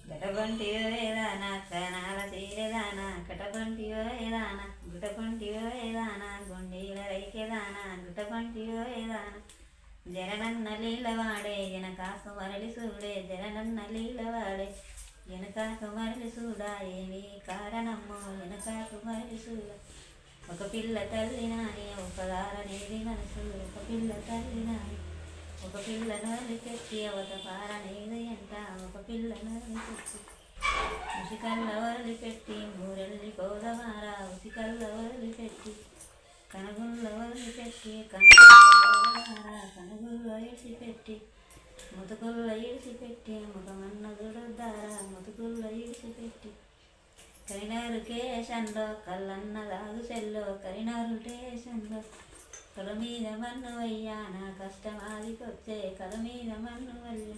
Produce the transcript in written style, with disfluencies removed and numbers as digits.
గటపంటియో ఏదానా కనాల తీరేదానా కటపంటియో ఏదానా గుటపంటియో ఏదానా గుండీల రైకేదానా గుటపంటియో ఏదానా జననన్న లీలవాడే జనకాకు మరలి చూడే జననన్న లీలవాడే వెనకాకు మరలి చూడా ఏమి కారణమ్మో వెనకాకు మరలి చూడ ఒక పిల్ల తల్లి నాని ఒక దారనేది మనసు ఒక పిల్ల తల్లి నాని ఒక పిల్లను వదిలిపెట్టి అవత పారనేది అంట ఒక పిల్లను వదిలిపెట్టి ఉసికల్ల వదిలిపెట్టి మూరెల్లి కోదమారా ఉసికల్ల వదిలిపెట్టి కనుగుల్ల వదిలిపెట్టి కనుగుల్లో ఇడిసిపెట్టి ముతుకుల్లో ఇడిసిపెట్టి ముఖమన్న దుడుద్దారా ముతుకుల్లో ఇడిసిపెట్టి కరినారు కేశంలో కళ్ళన్న దాగు సెల్లో కరినారు టేషన్లో కల మీద మన్ను వయ్యా నా కష్టం ఆదికొచ్చే కల మీద మన్ను వయ్యా